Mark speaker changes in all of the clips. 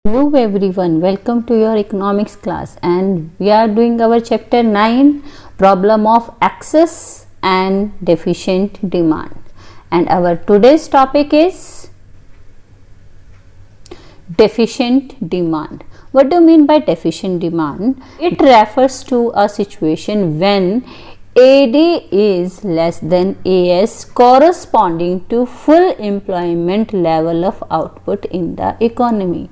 Speaker 1: Hello everyone, welcome to your economics class, and we are doing our chapter 9, problem of excess and deficient demand, and our today's topic is deficient demand. What do you mean by deficient demand? It refers to a situation when AD is less than AS corresponding to full employment level of output in the economy.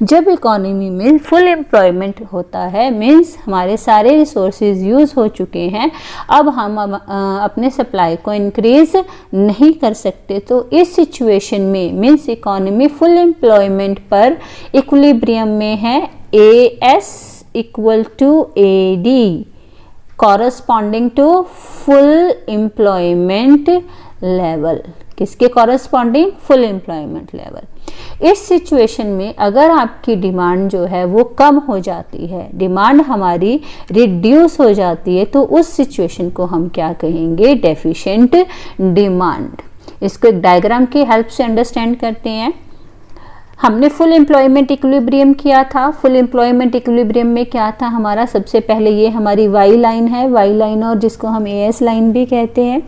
Speaker 1: जब economy में full employment होता है means हमारे सारे resources use हो चुके हैं, अब हम अपने सप्लाई को इंक्रीज नहीं कर सकते, तो इस सिचुएशन में मीन्स इकोनॉमी फुल एम्प्लॉयमेंट पर इक्विलिब्रियम में है, AS equal to AD corresponding to full employment level. किसके कॉरस्पॉन्डिंग? Full employment level. इस सिचुएशन में अगर आपकी डिमांड जो है वो कम हो जाती है, डिमांड हमारी रिड्यूस हो जाती है, तो उस सिचुएशन को हम क्या कहेंगे? Deficient demand. इसको एक डायग्राम की हेल्प से अंडरस्टैंड करते हैं. हमने फुल एम्प्लॉयमेंट इक्विलिब्रियम किया था. फुल एम्प्लॉयमेंट इक्विलिब्रियम में क्या था हमारा? सबसे पहले ये हमारी वाई लाइन है, वाई लाइन, और जिसको हम एएस लाइन भी कहते हैं.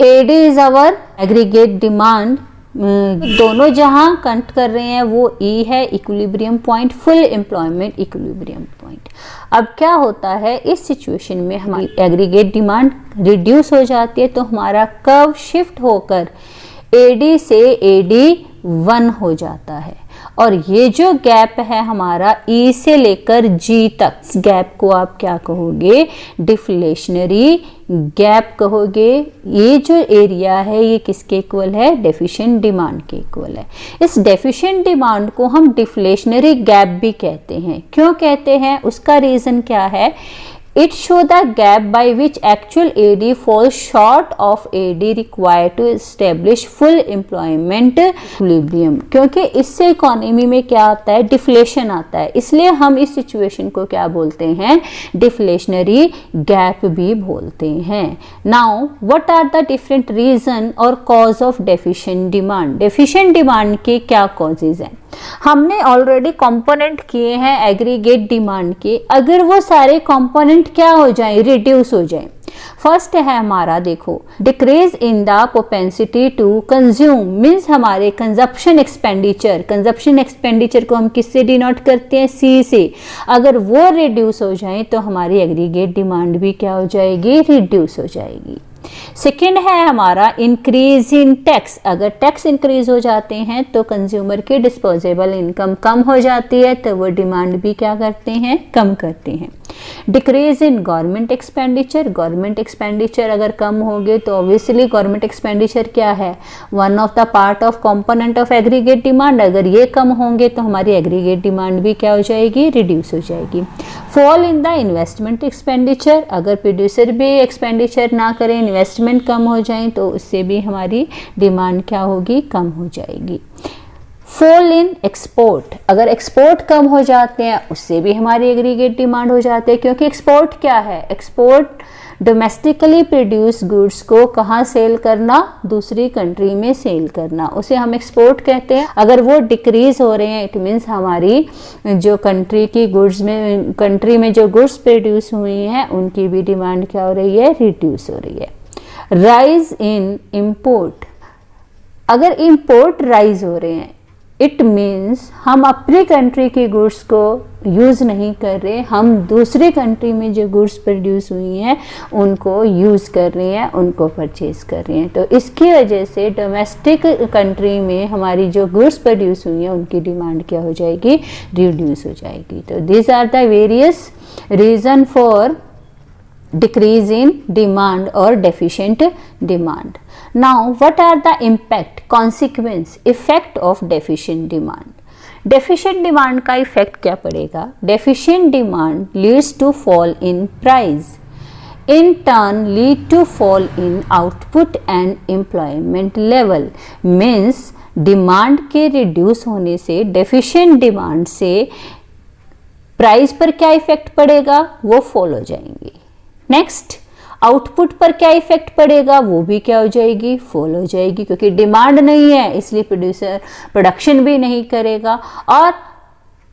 Speaker 1: AD is our aggregate demand. दोनों जहां कनेक्ट कर रहे हैं वो ई है equilibrium point, full employment equilibrium point. अब क्या होता है इस सिचुएशन में हमारी एग्रीगेट डिमांड रिड्यूस हो जाती है, तो हमारा कर्व शिफ्ट होकर एडी से एडी 1 हो जाता है, और ये जो गैप है हमारा ई से लेकर जी तक, इस गैप को आप क्या कहोगे? डिफ्लेशनरी गैप कहोगे. ये जो एरिया है ये किसके इक्वल है? डेफिशिएंट डिमांड के इक्वल है. इस डेफिशिएंट डिमांड को हम डिफ्लेशनरी गैप भी कहते हैं. क्यों कहते हैं? उसका रीजन क्या है? It show the gap by which actual AD falls short of AD required to establish full employment equilibrium. क्योंकि इससे इकोनॉमी में क्या आता है? डिफ्लेशन आता है. इसलिए हम इस सिचुएशन को क्या बोलते हैं? डिफ्लेशनरी गैप भी बोलते हैं. Now what are the different reason और cause of deficient demand? Deficient demand के क्या कॉजेज हैं? हमने ऑलरेडी कंपोनेंट किए हैं एग्रीगेट डिमांड के. अगर वो सारे कंपोनेंट क्या हो जाएं? रिड्यूस हो जाएं. फर्स्ट है हमारा, देखो, decrease in the propensity to consume means हमारे कंजप्शन एक्सपेंडिचर. कंजप्शन एक्सपेंडिचर को हम किससे डिनोट करते हैं? सी से. अगर वो रिड्यूस हो जाए तो हमारी एग्रीगेट डिमांड भी क्या हो जाएगी? रिड्यूस हो जाएगी. सेकेंड है हमारा इंक्रीज इन टैक्स. अगर टैक्स इंक्रीज हो जाते हैं तो कंज्यूमर की डिस्पोजेबल इनकम कम हो जाती है, तो वो डिमांड भी क्या करते हैं? कम करते हैं. Decrease in government expenditure. Government expenditure अगर कम होंगे तो ऑब्वियसली गवर्नमेंट एक्सपेंडिचर क्या है? One of the part of component of aggregate demand. अगर ये कम होंगे तो हमारी एग्रीगेट डिमांड भी क्या हो जाएगी? रिड्यूस हो जाएगी. Fall in the investment expenditure. अगर प्रोड्यूसर भी एक्सपेंडिचर ना करें, इन्वेस्टमेंट कम हो जाए, तो उससे भी हमारी डिमांड क्या होगी? कम हो जाएगी. Fall in export. अगर एक्सपोर्ट कम हो जाते हैं उससे भी हमारी एग्रीगेट डिमांड हो जाती है, क्योंकि एक्सपोर्ट क्या है? एक्सपोर्ट डोमेस्टिकली प्रोड्यूस गुड्स को कहाँ सेल करना? दूसरी कंट्री में सेल करना, उसे हम एक्सपोर्ट कहते हैं. अगर वो डिक्रीज हो रहे हैं इट मीन्स हमारी जो कंट्री की गुड्स में, कंट्री में जो गुड्स प्रोड्यूस हुई हैं उनकी भी डिमांड क्या हो रही है? रिड्यूस हो रही है. Rise in import. अगर इंपोर्ट राइज हो रहे हैं इट मीन्स हम अपनी कंट्री की गुड्स को यूज़ नहीं कर रहे, हम दूसरी कंट्री में जो गुड्स प्रोड्यूस हुई हैं उनको यूज़ कर रहे हैं, उनको परचेज कर रहे हैं. तो इसकी वजह से डोमेस्टिक कंट्री में हमारी जो गुड्स प्रोड्यूस हुई हैं उनकी डिमांड क्या हो जाएगी? रिड्यूस हो जाएगी. तो these are the various reason for decrease in demand or deficient demand. Now what are the impact, consequence, effect of deficient demand? Deficient demand का effect क्या पड़ेगा? Deficient demand leads to fall in price, in turn lead to fall in output and employment level. Means demand के reduce होने से, deficient demand से price पर क्या effect पड़ेगा? वो फॉल हो जाएंगे. नेक्स्ट, आउटपुट पर क्या इफेक्ट पड़ेगा? वो भी क्या हो जाएगी? फॉल हो जाएगी, क्योंकि डिमांड नहीं है इसलिए प्रोड्यूसर प्रोडक्शन भी नहीं करेगा. और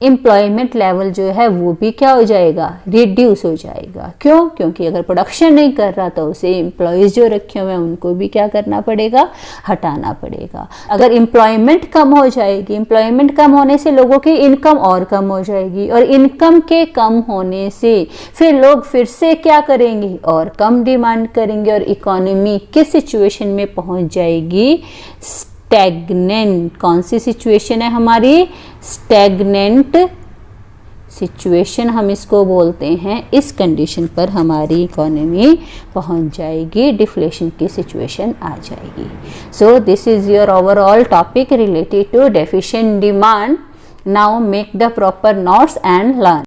Speaker 1: एम्प्लॉयमेंट लेवल जो है वो भी क्या हो जाएगा, रिड्यूस हो जाएगा। क्यों? क्योंकि अगर प्रोडक्शन नहीं कर रहा तो उसे एम्प्लॉयज़ जो रखे हुए हैं उनको भी क्या करना पड़ेगा, हटाना पड़ेगा। अगर एम्प्लॉयमेंट कम हो जाएगी, एम्प्लॉयमेंट कम होने से लोगों की इनकम और कम हो जाएगी, और इनकम के कम होने से फिर लोग फिर से क्या करेंगे, और कम डिमांड करेंगे, और इकोनॉमी किस सिचुएशन में पहुंच जाएगी, स्टैग्नेंट। कौन सी सिचुएशन है हमारी, स्टैग्नेंट सिचुएशन हम इसको बोलते हैं। इस कंडीशन पर हमारी इकोनॉमी पहुंच जाएगी, डिफ्लेशन की सिचुएशन आ जाएगी। So this is your overall topic related to deficient demand. Now make the proper notes and learn.